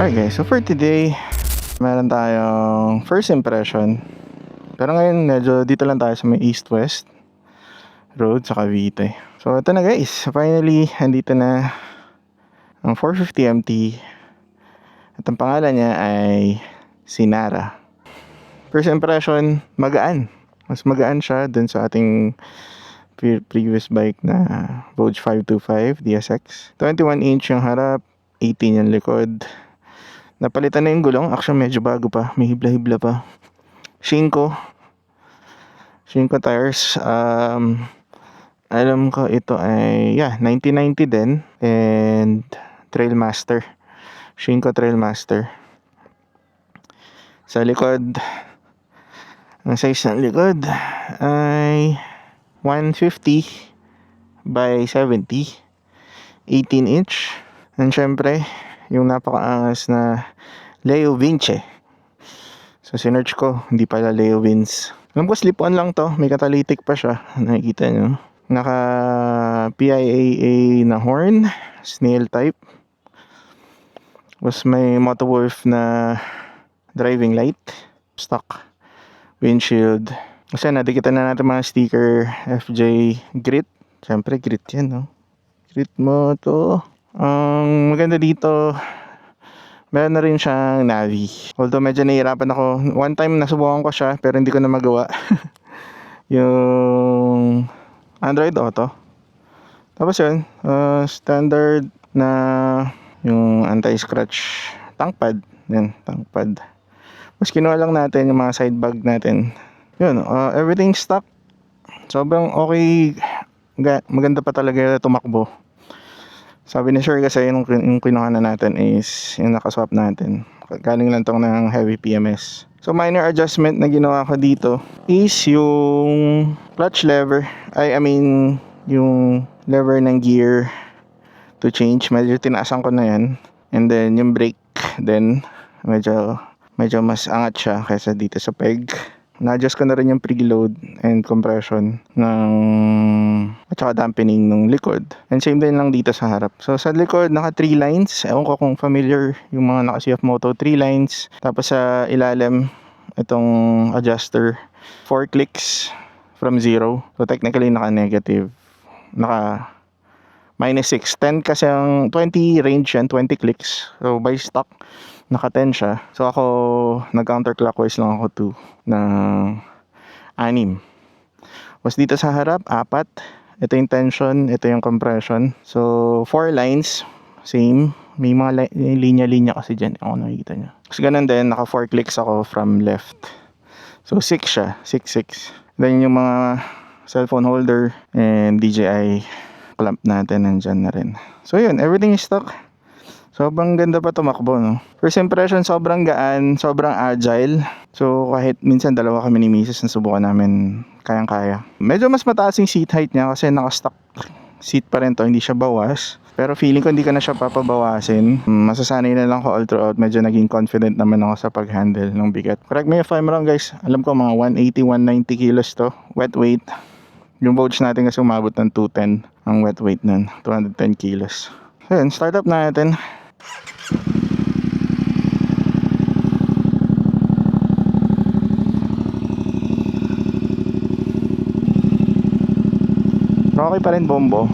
Alright guys, so for today, meron tayong first impression. Pero ngayon medyo dito lang tayo sa may east-west road sa Cavite. So ito na guys, finally andito na ang 450 MT. At ang pangalan niya ay Sinara. First impression, magaan. Mas magaan siya dun sa ating previous bike na Vogue 525 DSX. 21 inch yung harap, 18 yung likod. Napalitan na yung gulong. Actually medyo bago pa, may hibla-hibla pa. Shinko tires. Alam ko ito ay 1990 din. And Trailmaster, Shinko Trailmaster. Sa likod, ang size ng likod ay 150 by 70, 18 inch. And syempre yung napakaangas na Leo Vinci. So sinerch ko, hindi pala Leo Vince. Alam ko slip-on lang to, may catalytic pa siya. Nakikita nyo, naka PIAA na horn, snail type. Tapos may Motowolf na driving light, stock windshield. Kasi nadikitan na natin mga sticker, FJ Grit. Siyempre grit yan, no? Grit mo to. Ang maganda dito, meron na rin siyang Navi. Although medyo nahihirapan ako. One time nasubukan ko siya pero hindi ko na magawa. Yung Android Auto. Tapos yun, standard na yung anti-scratch tank pad. Yan, tank pad. Mas kinuha lang natin yung mga side bag natin. Yun, everything stock. Sobrang okay. Maganda pa talaga tumakbo. Sabi ni Sir kasi yung kinuha na natin is yung nakaswap natin. Galing lang tong ng heavy PMS. So minor adjustment na ginawa ko dito is yung clutch lever. I mean yung lever ng gear to change. Medyo tinaasan ko na yan. And then yung brake then medyo mas angat siya kaysa dito sa peg. Na-adjust ko na rin yung preload and compression at saka dampening ng likod. And same din lang dito sa harap. So sa likod, naka 3 lines. Ewan ko kung familiar yung mga naka CF Moto, 3 lines. Tapos sa ilalim, itong adjuster, 4 clicks from 0. So technically naka negative. Naka -6. 10 kasi ang 20 range yan, 20 clicks. So by stock, naka 10 siya. So ako, nag-counterclockwise lang ako 2 ng 6. Tapos dito sa harap, 4. Ito yung tension, ito yung compression. So 4 lines, same. May mga linya-linya kasi dyan, ako nakikita nyo. Tapos ganun din, naka 4 clicks ako from left. So 6 siya, 6. Then yung mga cellphone holder and DJI clamp natin nandyan na rin. So yun, everything is stock. Sobrang ganda pa tumakbo, no? First impression, sobrang gaan, sobrang agile. So kahit minsan dalawa kami ni Mrs. na subukan namin, kayang-kaya. Medyo mas mataas yung seat height niya kasi naka-stock seat pa rin to, hindi siya bawas. Pero feeling ko hindi ko na siya papabawasin. Masasanay na lang ko all throughout. Medyo naging confident naman ako sa pag-handle ng bigat. Correct me if I'm wrong guys. Alam ko mga 180, 190 kilos to. Wet weight. Yung Vogue natin kasi umabot ng 210. Ang wet weight nun, 210 kilos. So yun, start up natin. Okay pa rin bombo.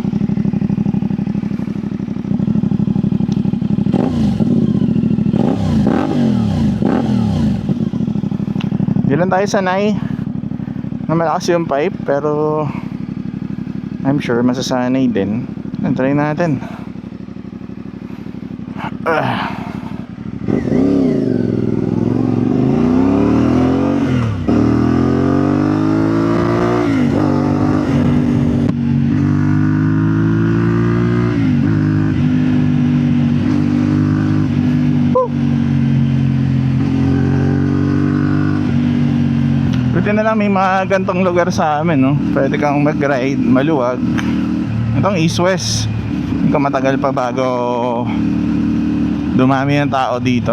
Di lang tayo sanay na malakas yung pipe, pero I'm sure masasanay din. Try natin. Buti na lang may mga gantong lugar sa amin, no? Pwede kang mag-ride, maluwag. Itong east-west, hindi ka matagal pa bago dumami ng tao dito.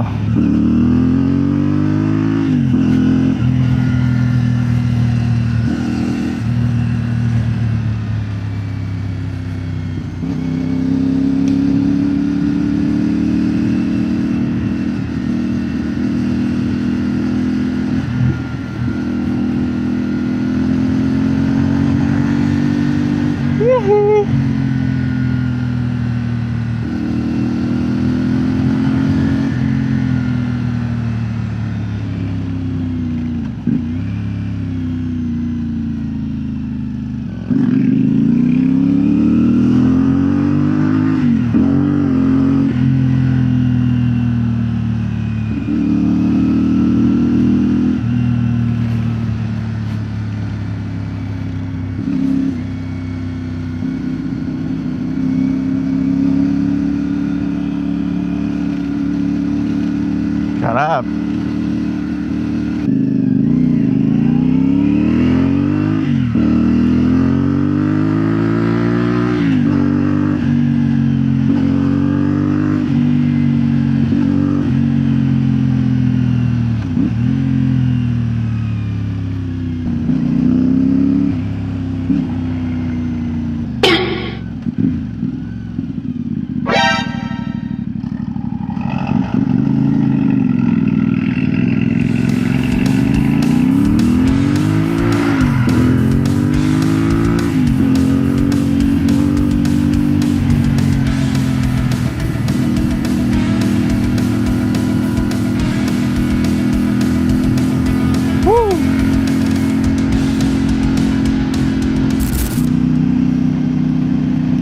Sarap.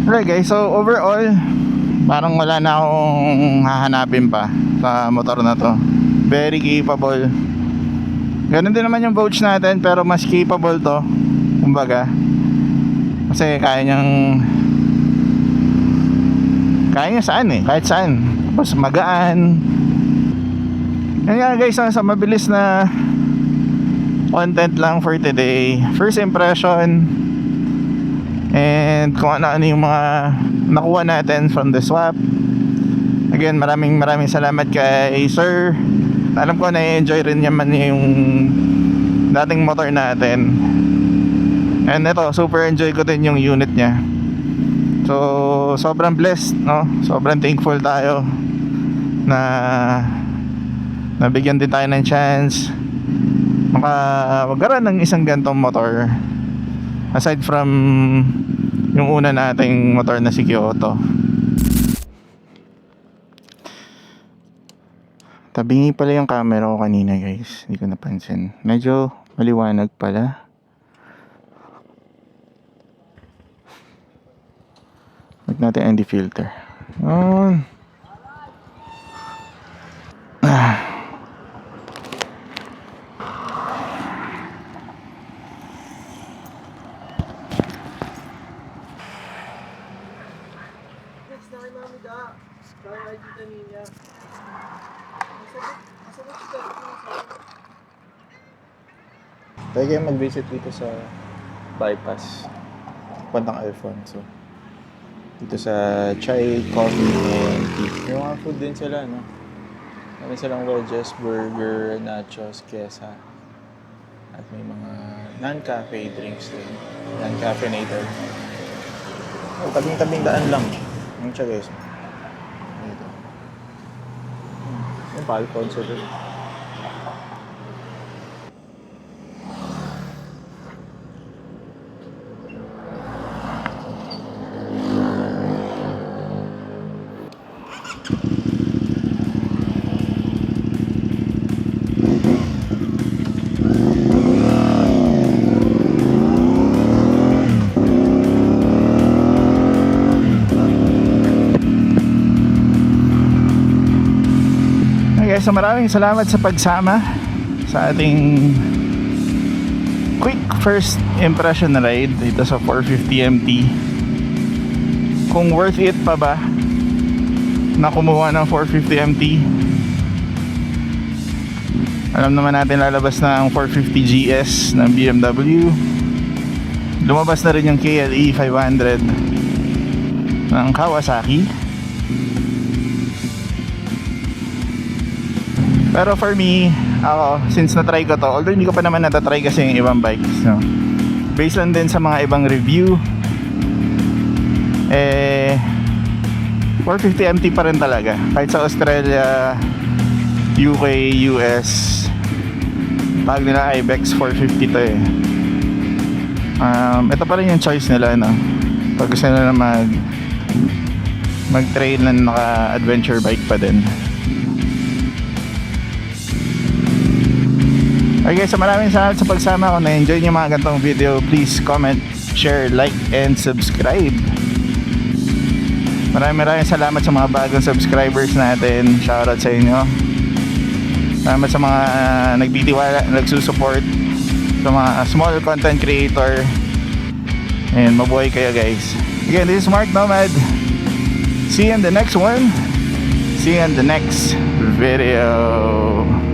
Alright guys, so overall parang wala na akong hahanapin pa sa motor na to. Very capable. Ganun din naman yung Vogue natin, pero mas capable to, kumbaga. Kasi kaya niya saan kahit saan. Tapos magaan. Yan nga guys, sa mabilis na content lang for today. First impression and kung ano-ano yung mga nakuha natin from the swap. Again, maraming salamat kay sir. Alam ko na-enjoy rin naman yung dating motor natin. And ito, super enjoy ko din yung unit niya. So, sobrang blessed, no? Sobrang thankful tayo na nabigyan din tayo ng chance magkaroon ng isang gantong motor. Aside from yung una nating motor na si Kyoto. Tabingi pala yung camera ko kanina guys. Hindi ko napansin. Medyo maliwanag pala. Huwag natin ND filter. Tayo kayo mag-visit dito sa bypass Pantang Alfonso. Dito sa chai, coffee, and tea. May mga food din sila, no? Meron silang wedges, burger, nachos, kesa. At may mga non-cafe drinks din. Non-caffeinated. Oh, tabing-tabing daan lang. Ano siya guys? Dito. Yung pa Alfonso din. So maraming salamat sa pagsama sa ating quick first impression na ride dito sa 450 MT. Kung worth it pa ba na kumuha ng 450 MT? Alam naman natin lalabas na ang 450 GS ng BMW. Lumabas na rin yung KLE 500 ng Kawasaki. Pero for me, ako, since na-try ko to, although hindi ko pa naman natatry kasi yung ibang bikes, no? Based lang din sa mga ibang review, 450 MT pa rin talaga. Kahit sa Australia, UK, US, tawag nila Ibex 450 to ito pa rin yung choice nila, no? Pag gusto nila mag-trail na naka-adventure bike pa din. Okay guys, so maraming salamat sa pagsama. Kung na-enjoy nyo mga ganitong video, please comment, share, like, and subscribe. Maraming salamat sa mga bagong subscribers natin. Shoutout sa inyo. Salamat sa mga nagtitiwala, nagsusupport, sa mga small content creator. And mabuhay kayo guys. Again, this is Mark Nomad. See you in the next one. See you in the next video.